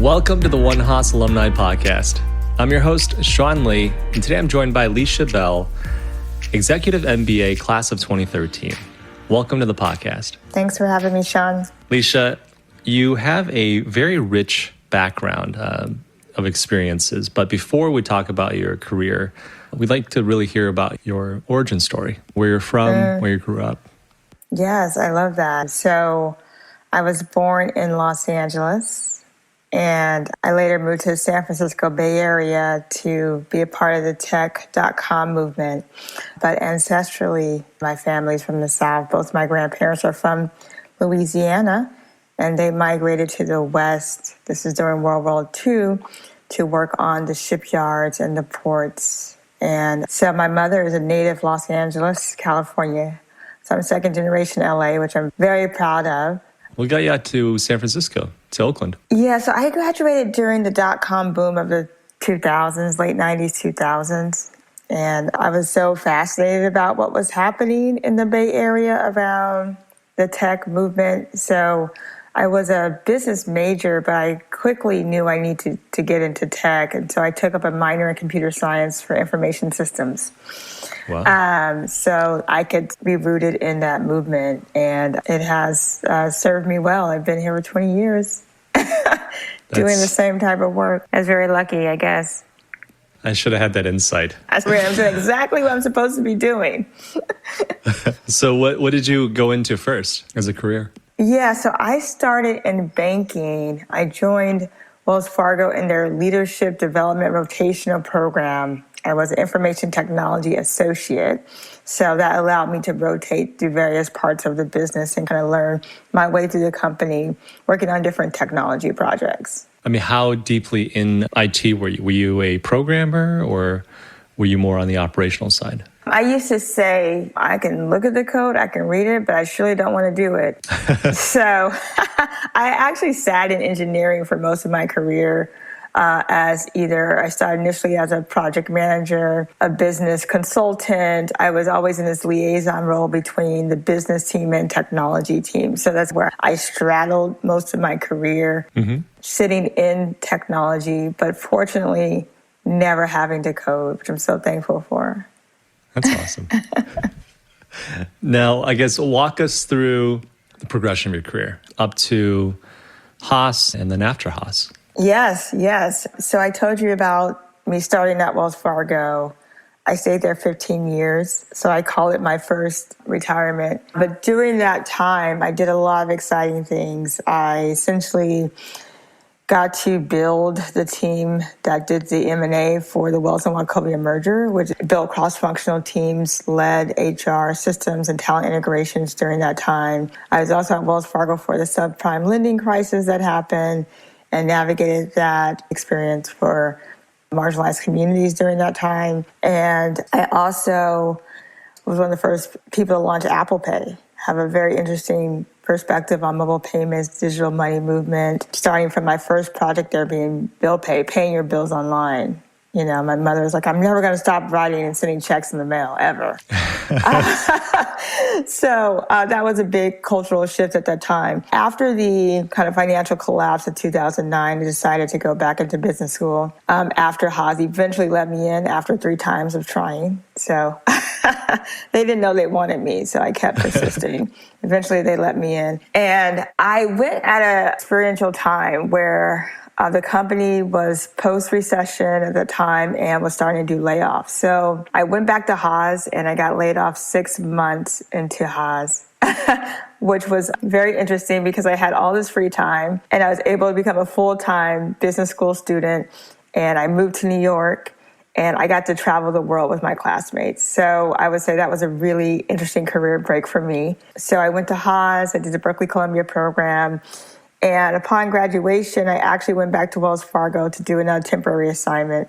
Welcome to the One Haas Alumni Podcast. I'm your host, Sean Lee, and today I'm joined by Lisha Bell, Executive MBA Class of 2013. Welcome to the podcast. Thanks for having me, Sean. Lisha, you have a very rich background of experiences, but before we talk about your career, we'd like to really hear about your origin story, where you're from, where you grew up. Yes, I love that. So I was born in Los Angeles, and I later moved to the San Francisco Bay Area to be a part of the tech.com movement. But ancestrally, my family's from the South. Both my grandparents are from Louisiana, and they migrated to the West. This is during World War II to work on the shipyards and the ports. And so my mother is a native Los Angeles, California. So I'm second generation LA, which I'm very proud of. What got you out to San Francisco, to Oakland? Yeah, so I graduated during the dot-com boom of the 2000s, late 90s, 2000s. And I was so fascinated about what was happening in the Bay Area around the tech movement. So I was a business major, but I quickly knew I needed to get into tech. And so I took up a minor in computer science for information systems. Wow. So I could be rooted in that movement. And it has served me well. I've been here for 20 years doing the same type of work. I was very lucky, I guess. I should have had that insight. I'm doing exactly what I'm supposed to be doing. So what did you go into first as a career? Yeah, so I started in banking. I joined Wells Fargo in their leadership development rotational program. I was an information technology associate. So that allowed me to rotate through various parts of the business and kind of learn my way through the company, working on different technology projects. I mean, how deeply in IT were you? Were you a programmer or were you more on the operational side? I used to say, I can look at the code, I can read it, but I surely don't want to do it. So I actually sat in engineering for most of my career I started initially as a project manager, a business consultant. I was always in this liaison role between the business team and technology team. So that's where I straddled most of my career, sitting in technology, but fortunately never having to code, which I'm so thankful for. That's awesome. Now, I guess walk us through the progression of your career up to Haas and then after Haas. Yes. So I told you about me starting at Wells Fargo. I stayed there 15 years, so I call it my first retirement. But during that time, I did a lot of exciting things. I essentially got to build the team that did the M&A for the Wells and Wachovia merger, which built cross-functional teams, led HR systems and talent integrations during that time. I was also at Wells Fargo for the subprime lending crisis that happened and navigated that experience for marginalized communities during that time. And I also was one of the first people to launch Apple Pay, have a very interesting perspective on mobile payments, digital money movement, starting from my first project there being bill pay, paying your bills online. You know, my mother was like, I'm never going to stop writing and sending checks in the mail, ever. So that was a big cultural shift at that time. After the kind of financial collapse of 2009, I decided to go back into business school. After Haas eventually let me in after 3 times of trying. So they didn't know they wanted me, so I kept persisting. Eventually they let me in. And I went at an experiential time where the company was post-recession at the time and was starting to do layoffs. So I went back to Haas and I got laid off 6 months into Haas, which was very interesting because I had all this free time and I was able to become a full-time business school student. And I moved to New York and I got to travel the world with my classmates. So I would say that was a really interesting career break for me. So I went to Haas, I did the Berkeley Columbia program. And upon graduation, I actually went back to Wells Fargo to do another temporary assignment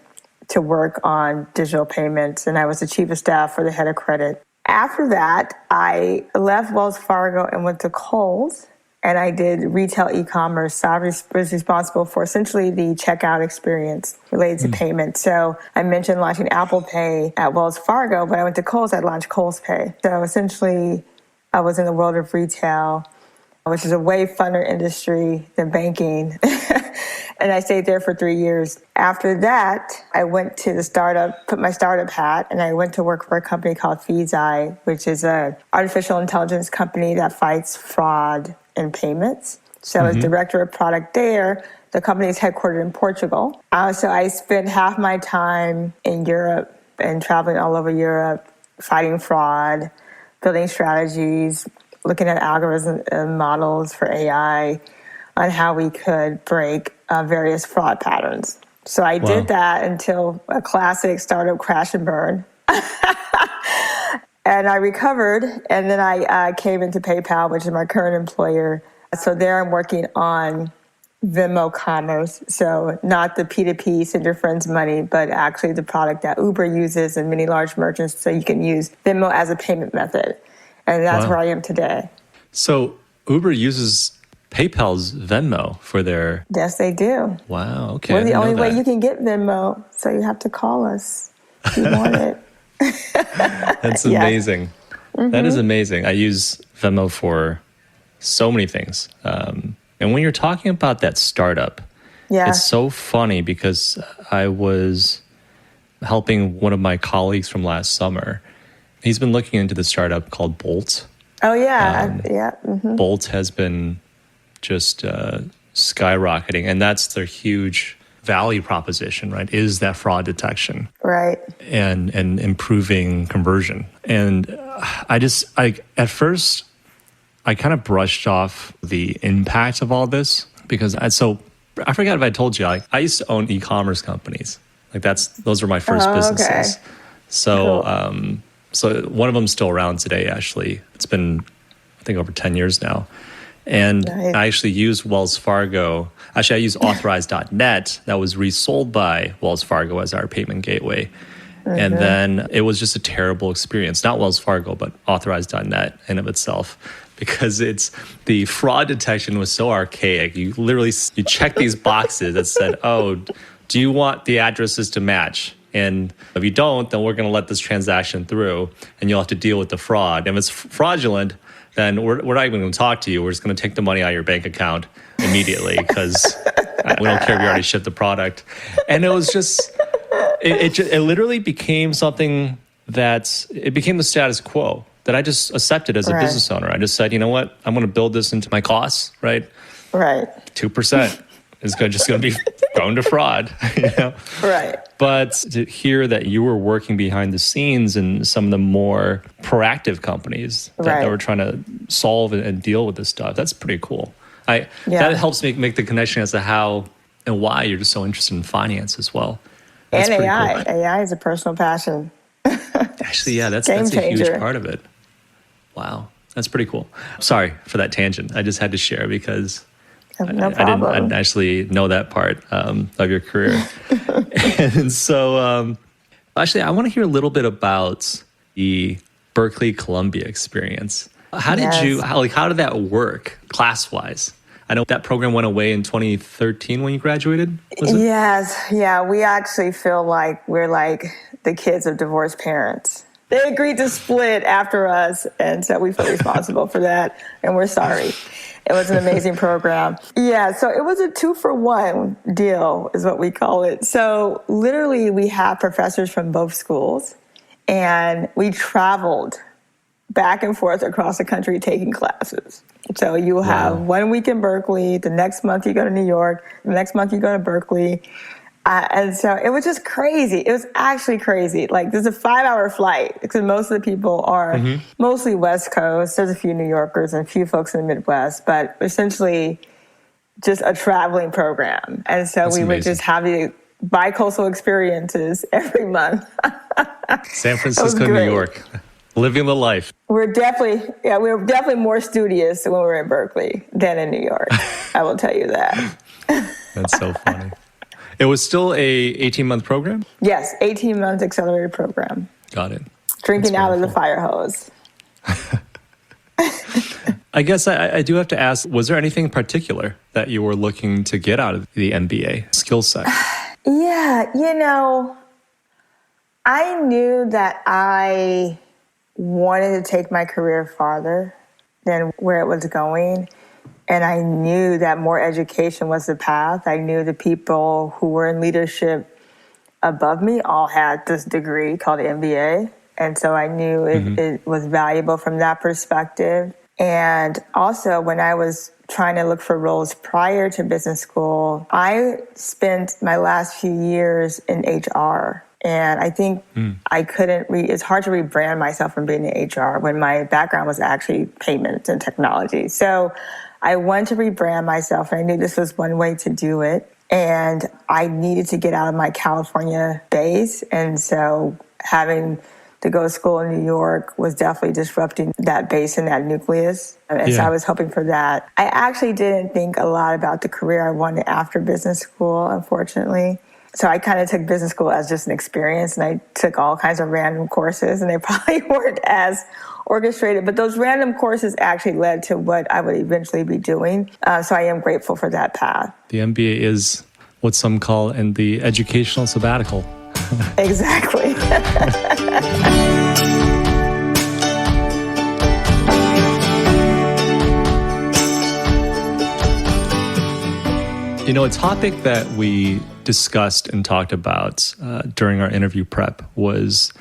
to work on digital payments. And I was the chief of staff for the head of credit. After that, I left Wells Fargo and went to Kohl's. And I did retail e-commerce. So I was responsible for essentially the checkout experience related to payment. So I mentioned launching Apple Pay at Wells Fargo. When I went to Kohl's, I launched Kohl's Pay. So essentially, I was in the world of retail, which is a way funner industry than banking. And I stayed there for 3 years. After that, I went to the startup, put my startup hat, and I went to work for a company called Feedzai, which is an artificial intelligence company that fights fraud and payments. So as director of product there, the company is headquartered in Portugal. So I spent half my time in Europe and traveling all over Europe, fighting fraud, building strategies, looking at algorithms and models for AI on how we could break various fraud patterns. So I did that until a classic startup crash and burn. And I recovered, and then I came into PayPal, which is my current employer. So there I'm working on Venmo commerce. So not the P2P, send your friends money, but actually the product that Uber uses and many large merchants. So you can use Venmo as a payment method. And that's where I am today. So Uber uses PayPal's Venmo for their... Yes, they do. Wow, okay. We're the only way you can get Venmo, so you have to call us if you want it. That's amazing. That is amazing. I use Venmo for so many things. And when you're talking about that startup, it's so funny because I was helping one of my colleagues from last summer. He's been looking into the startup called Bolt. Oh, yeah. Bolt has been just skyrocketing, and that's their huge value proposition, right? Is that fraud detection. Right. And improving conversion. And at first, I kind of brushed off the impact of all this because I forgot if I told you, I used to own e-commerce companies. Those were my first businesses. Okay. So, Cool. So one of them's still around today, actually. It's been, I think, over 10 years now. And nice. I actually use Wells Fargo. Actually, I use Authorize.net that was resold by Wells Fargo as our payment gateway. And then it was just a terrible experience. Not Wells Fargo, but Authorize.net in of itself. Because the fraud detection was so archaic. You check these boxes that said, oh, do you want the addresses to match? And if you don't, then we're going to let this transaction through and you'll have to deal with the fraud. If it's fraudulent, then we're not even going to talk to you. We're just going to take the money out of your bank account immediately because we don't care if you already shipped the product. And it was just, it literally became something it became the status quo that I just accepted as a business owner. I just said, you know what? I'm going to build this into my costs, right? Right. 2% is just going to be going to fraud, Right. But to hear that you were working behind the scenes in some of the more proactive companies that were trying to solve and deal with this stuff, that's pretty cool. That helps make the connection as to how and why you're just so interested in finance as well. That's and AI. Cool. AI is a personal passion. Actually, that's a huge part of it. Wow. That's pretty cool. Sorry for that tangent. I just had to share because No I problem. didn't actually know that part of your career. And so, actually, I want to hear a little bit about the Berkeley Columbia experience. How did how did that work class-wise? I know that program went away in 2013 when you graduated, was it? Yes. Yeah, we actually feel like we're like the kids of divorced parents. They agreed to split after us, and so we feel responsible for that, and we're sorry. It was an amazing program. Yeah, so it was a 2-for-1 deal is what we call it. So literally we had professors from both schools, and we traveled back and forth across the country taking classes. So you will have 1 week in Berkeley, the next month you go to New York, the next month you go to Berkeley. And so it was just crazy. It was actually crazy. Like there's a 5-hour flight because most of the people are mostly West Coast. There's a few New Yorkers and a few folks in the Midwest, but essentially just a traveling program. And so we would just have the bi-coastal experiences every month. San Francisco, New York, living the life. We're definitely more studious when we're in Berkeley than in New York. I will tell you that. That's so funny. It was still a 18-month program? Yes, 18-month accelerated program. Got it. Drinking out of the fire hose. I guess I do have to ask, was there anything in particular that you were looking to get out of the MBA skill set? Yeah, I knew that I wanted to take my career farther than where it was going. And I knew that more education was the path. I knew the people who were in leadership above me all had this degree called EMBA. And so I knew it was valuable from that perspective. And also when I was trying to look for roles prior to business school, I spent my last few years in HR. And I think I couldn't it's hard to rebrand myself from being in HR when my background was actually payments and technology. So I wanted to rebrand myself, and I knew this was one way to do it. And I needed to get out of my California base. And so having to go to school in New York was definitely disrupting that base and that nucleus. And so I was hoping for that. I actually didn't think a lot about the career I wanted after business school, unfortunately. So I kind of took business school as just an experience, and I took all kinds of random courses, and they probably weren't as orchestrated. But those random courses actually led to what I would eventually be doing. So I am grateful for that path. The MBA is what some call in the educational sabbatical. Exactly. You know, a topic that we discussed and talked about during our interview prep was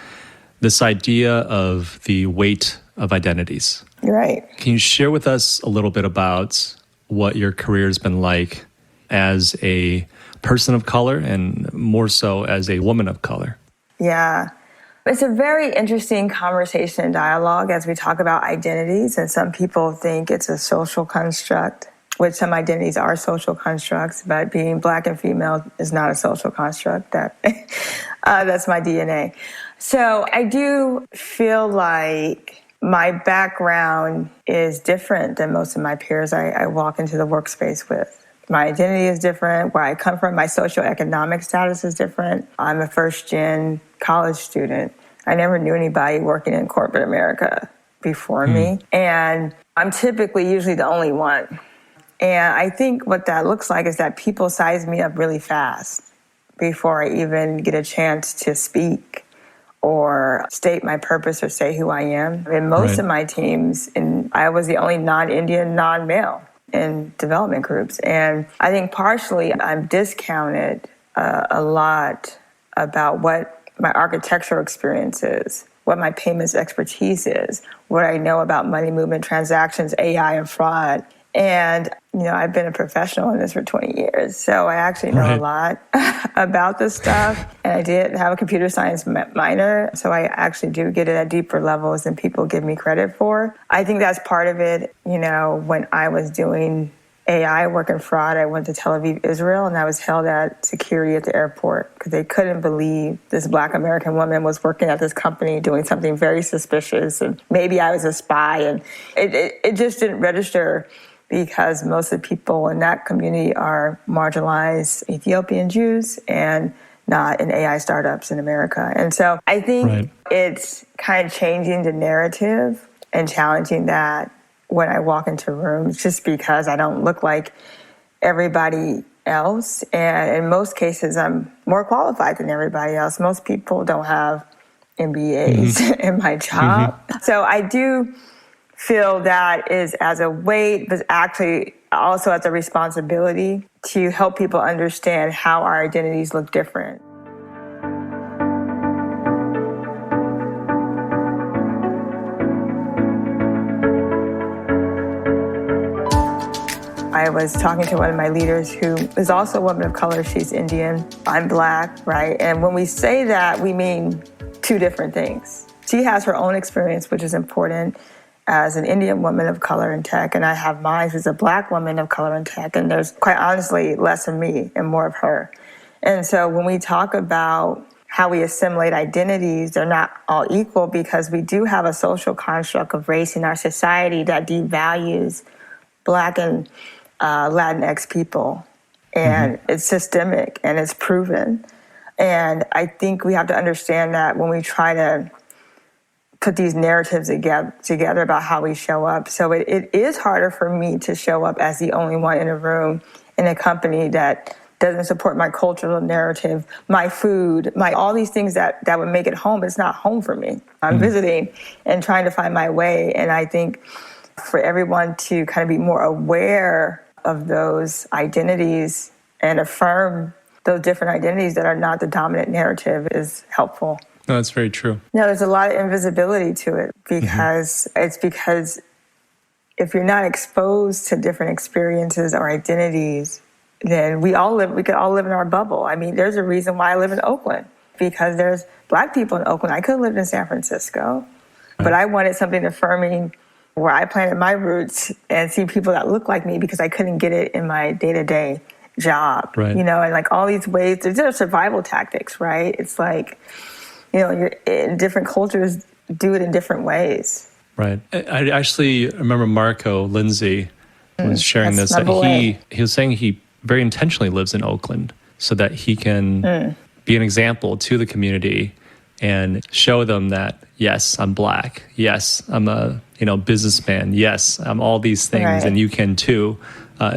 this idea of the weight of identities. Right. Can you share with us a little bit about what your career has been like as a person of color and more so as a woman of color? Yeah. It's a very interesting conversation and dialogue as we talk about identities. And some people think it's a social construct, which some identities are social constructs, but being Black and female is not a social construct. That's my DNA. So I do feel like my background is different than most of my peers I walk into the workspace with. My identity is different. Where I come from, my socioeconomic status is different. I'm a first-gen college student. I never knew anybody working in corporate America before me. And I'm typically usually the only one. And I think what that looks like is that people size me up really fast before I even get a chance to speak or state my purpose or say who I am. In most of my teams, I was the only non-Indian, non-male in development groups. And I think partially I'm discounted a lot about what my architectural experience is, what my payments expertise is, what I know about money movement, transactions, AI, and fraud. And, I've been a professional in this for 20 years. So I actually know a lot about this stuff. And I did have a computer science minor. So I actually do get it at deeper levels than people give me credit for. I think that's part of it. When I was doing AI work in fraud, I went to Tel Aviv, Israel, and I was held at security at the airport because they couldn't believe this Black American woman was working at this company doing something very suspicious. And maybe I was a spy. And it just didn't register, because most of the people in that community are marginalized Ethiopian Jews and not in AI startups in America. And so I think it's kind of changing the narrative and challenging that when I walk into rooms, just because I don't look like everybody else. And in most cases, I'm more qualified than everybody else. Most people don't have MBAs in my job. So I do feel that is as a weight, but actually also as a responsibility to help people understand how our identities look different. I was talking to one of my leaders who is also a woman of color. She's Indian. I'm Black, right? And when we say that, we mean two different things. She has her own experience, which is important, as an Indian woman of color in tech, and I have mine as a Black woman of color in tech, and there's quite honestly less of me and more of her. And so when we talk about how we assimilate identities, they're not all equal, because we do have a social construct of race in our society that devalues Black and Latinx people. And it's systemic and it's proven. And I think we have to understand that when we try to put these narratives together about how we show up. So it is harder for me to show up as the only one in a room in a company that doesn't support my cultural narrative, my food, all these things that would make it home, but it's not home for me. I'm visiting and trying to find my way. And I think for everyone to kind of be more aware of those identities and affirm those different identities that are not the dominant narrative is helpful. No, that's very true. No, there's a lot of invisibility to it because if you're not exposed to different experiences or identities, then we could all live in our bubble. I mean, there's a reason why I live in Oakland, because there's Black people in Oakland. I could have lived in San Francisco, but I wanted something affirming where I planted my roots and see people that look like me, because I couldn't get it in my day-to-day job, and like all these ways, there's survival tactics, right? It's like, you're in different cultures do it in different ways. Right. I actually remember Marco Lindsay was sharing this, that he was saying he very intentionally lives in Oakland so that he can be an example to the community and show them that, yes, I'm Black. Yes, I'm a businessman. Yes, I'm all these things, and you can too.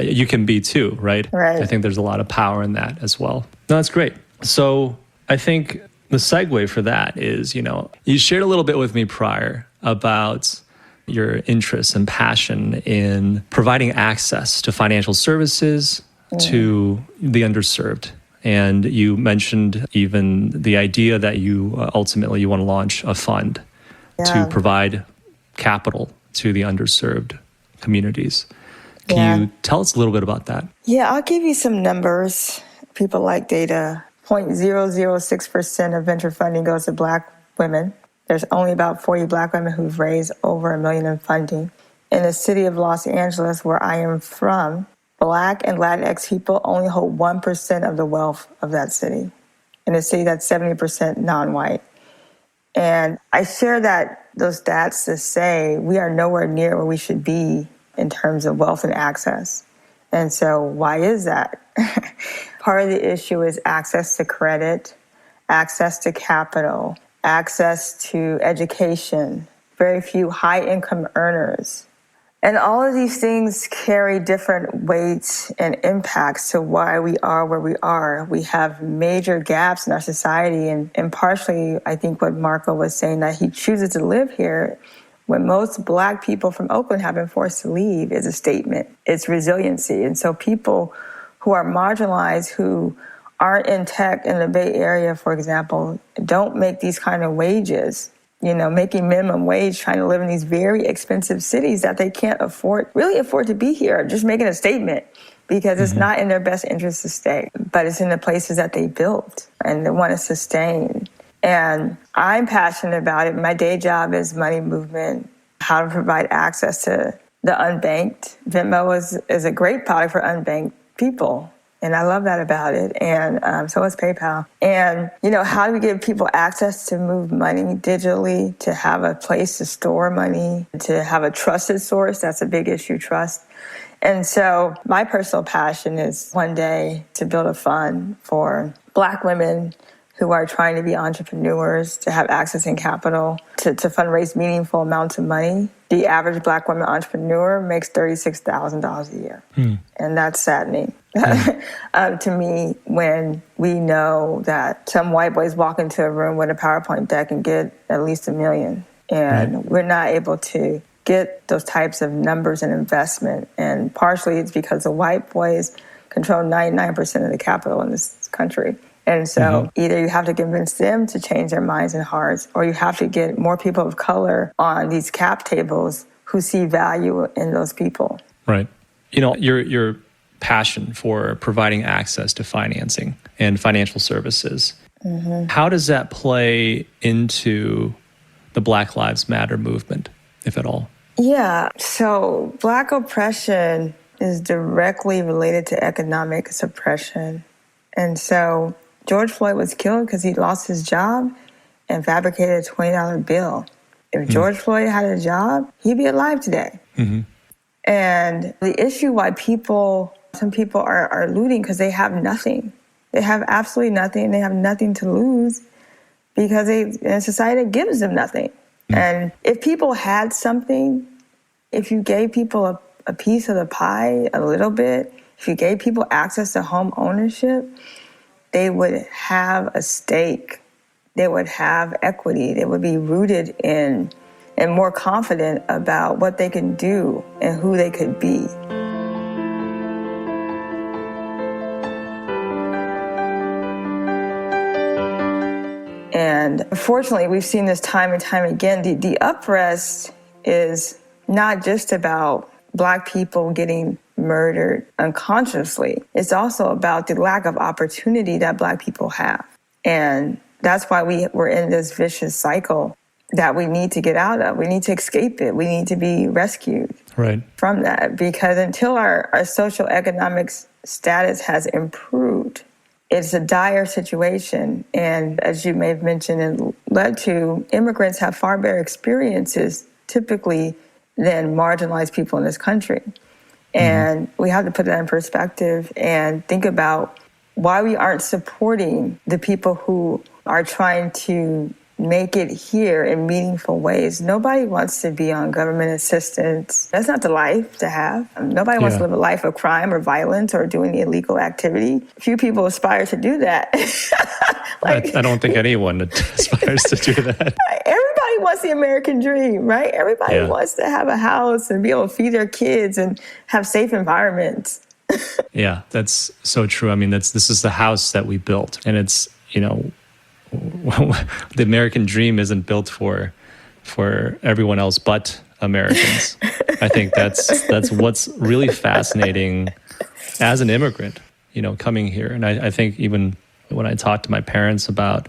You can be too, right? Right. I think there's a lot of power in that as well. No, that's great. So I think the segue for that is, you shared a little bit with me prior about your interest and passion in providing access to financial services to the underserved. And you mentioned even the idea that you ultimately you want to launch a fund to provide capital to the underserved communities. Can you tell us a little bit about that? Yeah, I'll give you some numbers. People like data. 0.006% of venture funding goes to Black women. There's only about 40 Black women who've raised over $1 million in funding. In the city of Los Angeles, where I am from, Black and Latinx people only hold 1% of the wealth of that city. In a city that's 70% non-white. And I share those stats to say we are nowhere near where we should be in terms of wealth and access. And so why is that? Part of the issue is access to credit, access to capital, access to education, very few high-income earners. And all of these things carry different weights and impacts to why we are where we are. We have major gaps in our society, and partially, I think what Marco was saying, that he chooses to live here when most Black people from Oakland have been forced to leave, is a statement. It's resiliency. And so people who are marginalized, who aren't in tech in the Bay Area, for example, don't make these kind of wages, making minimum wage, trying to live in these very expensive cities that they can't really afford to be here, just making a statement because it's not in their best interest to stay, but it's in the places that they built and they want to sustain. And I'm passionate about it. My day job is money movement, how to provide access to the unbanked. Venmo is a great product for unbanked people. And I love that about it. And so is PayPal. And, how do we give people access to move money digitally, to have a place to store money, to have a trusted source? That's a big issue, trust. And so my personal passion is one day to build a fund for Black women who are trying to be entrepreneurs, to have access and capital, to fundraise meaningful amounts of money. The average Black woman entrepreneur makes $36,000 a year. And that's saddening to me, when we know that some white boys walk into a room with a PowerPoint deck and get at least $1 million. And we're not able to get those types of numbers and investment. And partially it's because the white boys control 99% of the capital in this country. And so either you have to convince them to change their minds and hearts, or you have to get more people of color on these cap tables who see value in those people. Right. Your passion for providing access to financing and financial services, how does that play into the Black Lives Matter movement, if at all? Yeah. So Black oppression is directly related to economic suppression. And so George Floyd was killed because he lost his job and fabricated a $20 bill. If George Floyd had a job, he'd be alive today. And the issue why some people are looting, because they have nothing. They have absolutely nothing. They have nothing to lose because society gives them nothing. And if people had something, if you gave people a piece of the pie, a little bit, if you gave people access to home ownership, they would have a stake. They would have equity. They would be rooted in and more confident about what they can do and who they could be. And unfortunately, we've seen this time and time again. The uprest is not just about Black people getting murdered unconsciously. It's also about the lack of opportunity that Black people have. And that's why we're in this vicious cycle that we need to get out of. We need to escape it. We need to be rescued from that. Because until our social economic status has improved, it's a dire situation. And as you may have mentioned and led to, immigrants have far better experiences typically than marginalized people in this country. And we have to put that in perspective and think about why we aren't supporting the people who are trying to make it here in meaningful ways. Nobody wants to be on government assistance. That's not the life to have. Nobody wants to live a life of crime or violence or doing illegal activity. Few people aspire to do that. I don't think anyone aspires to do that. Everybody wants the American dream, right? Everybody wants to have a house and be able to feed their kids and have safe environments. Yeah, that's so true. I mean, this is the house that we built, and it's, the American dream isn't built for everyone else but Americans. I think that's what's really fascinating as an immigrant, coming here. And I think even when I talk to my parents about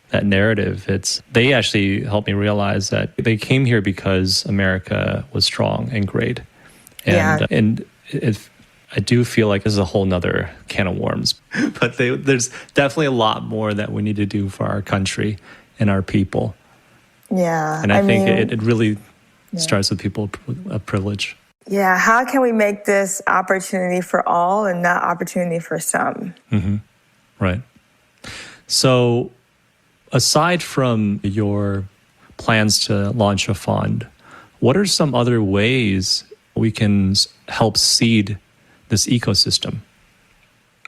that narrative, they actually helped me realize that they came here because America was strong and great. And I do feel like this is a whole nother can of worms, but there's definitely a lot more that we need to do for our country and our people. Yeah. And I think it really starts with people of privilege. Yeah. How can we make this opportunity for all and not opportunity for some? Mm-hmm. Right. So aside from your plans to launch a fund, what are some other ways we can help seed this ecosystem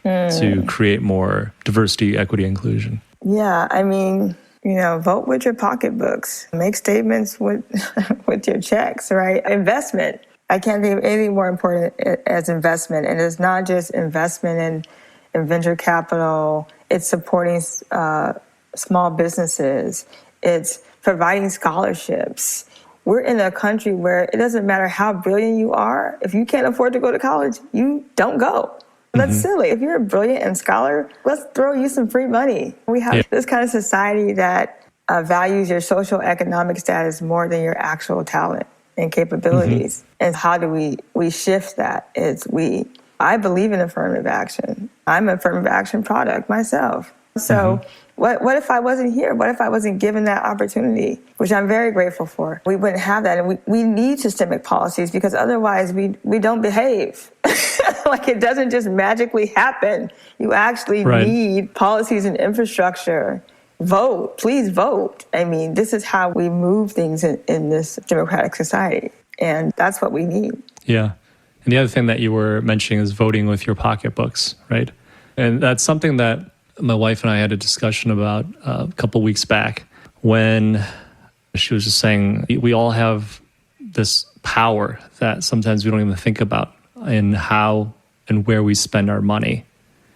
to create more diversity, equity, inclusion? Yeah, vote with your pocketbooks. Make statements with with your checks, right? Investment. I can't think of anything more important as investment. And it's not just investment in venture capital. It's supporting small businesses. It's providing scholarships. We're in a country where it doesn't matter how brilliant you are. If you can't afford to go to college, you don't go. That's silly. If you're a brilliant scholar, let's throw you some free money. We have this kind of society that values your social economic status more than your actual talent and capabilities. And how do we shift that? I believe in affirmative action. I'm an affirmative action product myself. So what if I wasn't here? What if I wasn't given that opportunity, which I'm very grateful for? We wouldn't have that. And we need systemic policies because otherwise we don't behave. Like it doesn't just magically happen. You actually need policies and infrastructure. Vote. Please vote. This is how we move things in this democratic society. And that's what we need. Yeah. And the other thing that you were mentioning is voting with your pocketbooks, right? And that's something that my wife and I had a discussion about a couple weeks back when she was just saying we all have this power that sometimes we don't even think about in how and where we spend our money.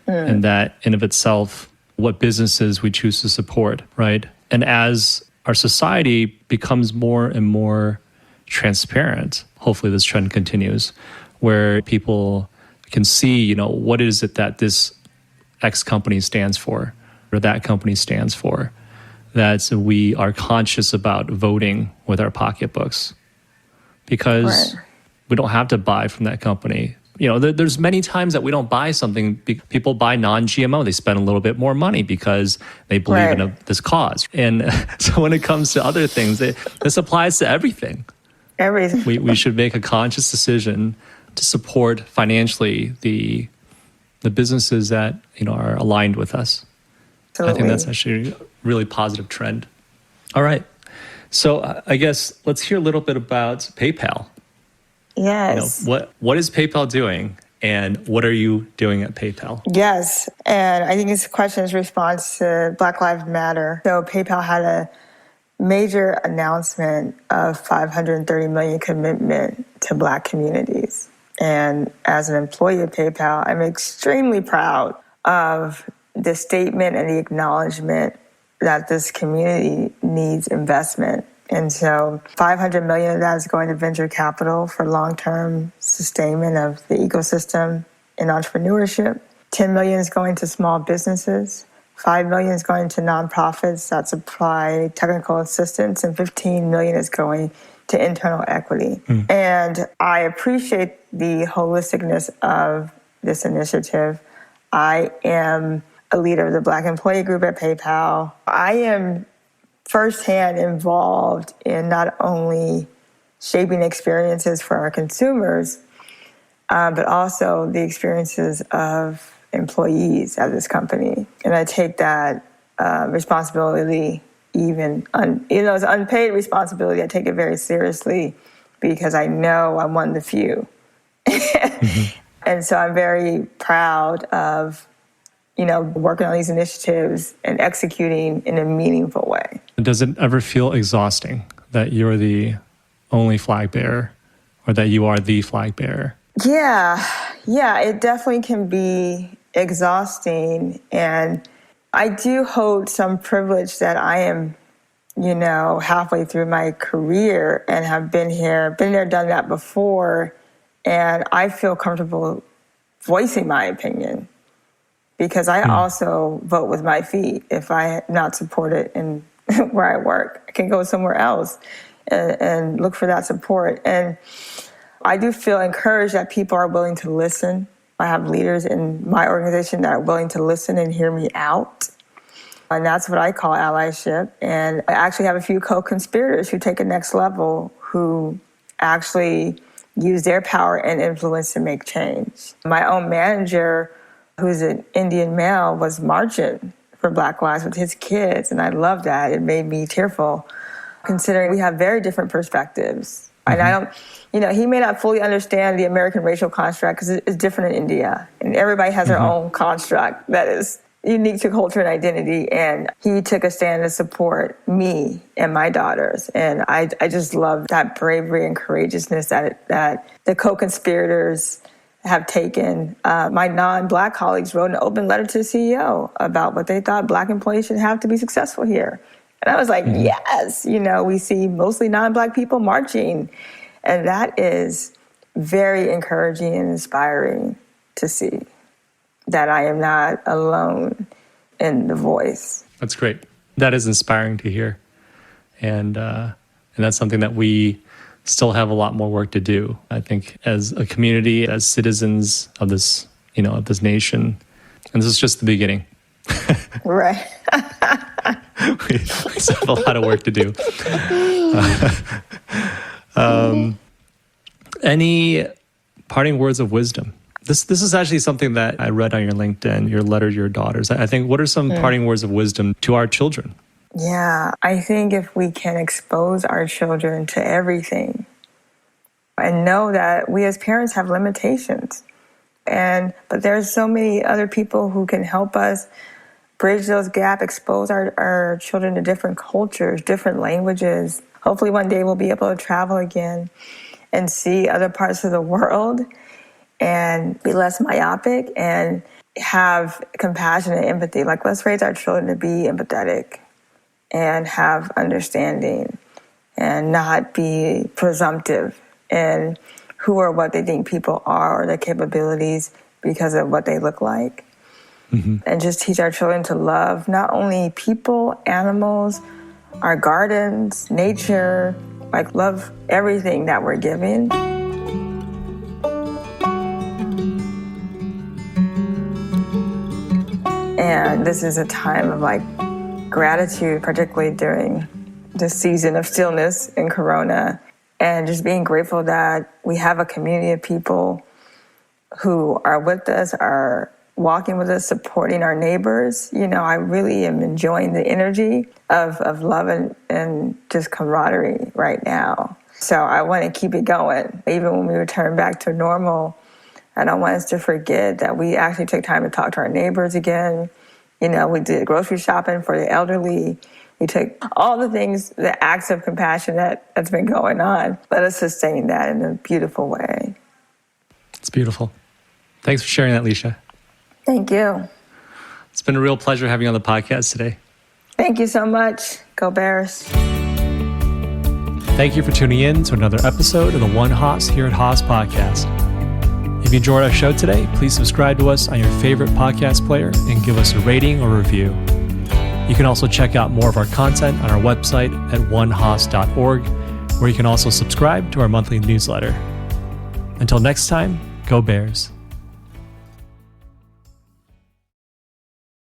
And that in of itself, what businesses we choose to support, right? And as our society becomes more and more transparent, hopefully this trend continues, where people can see, what is it that this X company stands for, or that company stands for, that we are conscious about voting with our pocketbooks because we don't have to buy from that company. There's many times that we don't buy something. People buy non-GMO. They spend a little bit more money because they believe in this cause. And so when it comes to other things, this applies to everything. We should make a conscious decision to support financially the businesses that are aligned with us. Absolutely. I think that's actually a really positive trend. All right. So I guess let's hear a little bit about PayPal. Yes. What is PayPal doing, and what are you doing at PayPal? Yes. And I think this question is a response to Black Lives Matter. So PayPal had a major announcement of $530 million commitment to Black communities. And as an employee of PayPal, I'm extremely proud of the statement and the acknowledgement that this community needs investment. And so $500 million of that is going to venture capital for long-term sustainment of the ecosystem and entrepreneurship. $10 million is going to small businesses. $5 million is going to nonprofits that supply technical assistance, and $15 million is going to internal equity. And I appreciate the holisticness of this initiative. I am a leader of the Black Employee Group at PayPal. I am firsthand involved in not only shaping experiences for our consumers, but also the experiences of employees at this company. And I take that responsibility, even it's unpaid responsibility, I take it very seriously because I know I'm one of the few. And so I'm very proud of, working on these initiatives and executing in a meaningful way. Does it ever feel exhausting that you're the only flag bearer or that you are the flag bearer? Yeah, it definitely can be exhausting. And I do hold some privilege that I am, halfway through my career and have been there, done that before. And I feel comfortable voicing my opinion because I also vote with my feet. If I not supported in where I work, I can go somewhere else and look for that support. And I do feel encouraged that people are willing to listen. I have leaders in my organization that are willing to listen and hear me out. And that's what I call allyship. And I actually have a few co-conspirators who take it next level, who actually use their power and influence to make change. My own manager, who's an Indian male, was marching for Black Lives with his kids. And I love that. It made me tearful, considering we have very different perspectives. And I don't, he may not fully understand the American racial construct because it's different in India. And everybody has their own construct that is unique to culture and identity. And he took a stand to support me and my daughters. And I just love that bravery and courageousness that the co-conspirators have taken. My non-Black colleagues wrote an open letter to the CEO about what they thought Black employees should have to be successful here. And I was like, yes, we see mostly non-Black people marching. And that is very encouraging and inspiring to see that I am not alone in the voice. That's great. That is inspiring to hear. And that's something that we still have a lot more work to do. I think as a community, as citizens of this, of this nation, and this is just the beginning. Right. We still have a lot of work to do. Any parting words of wisdom? This is actually something that I read on your LinkedIn, your letter to your daughters. I think, what are some parting words of wisdom to our children? Yeah, I think if we can expose our children to everything and know that we as parents have limitations, but there's so many other people who can help us bridge those gaps, expose our children to different cultures, different languages. Hopefully one day we'll be able to travel again and see other parts of the world and be less myopic and have compassion and empathy. Like, let's raise our children to be empathetic and have understanding and not be presumptive in who or what they think people are or their capabilities because of what they look like. And just teach our children to love not only people, animals, our gardens, nature, love everything that we're given. And this is a time of gratitude, particularly during this season of stillness in Corona, and just being grateful that we have a community of people who are with us, are walking with us, supporting our neighbors. I really am enjoying the energy of love and just camaraderie right now. So I want to keep it going. Even when we return back to normal, I don't want us to forget that we actually took time to talk to our neighbors again. We did grocery shopping for the elderly. We took all the things, the acts of compassion that's been going on. Let us sustain that in a beautiful way. It's beautiful. Thanks for sharing that, Lisha. Thank you. It's been a real pleasure having you on the podcast today. Thank you so much. Go Bears. Thank you for tuning in to another episode of the One Haas here at Haas Podcast. If you enjoyed our show today, please subscribe to us on your favorite podcast player and give us a rating or review. You can also check out more of our content on our website at onehaas.org, where you can also subscribe to our monthly newsletter. Until next time, go Bears.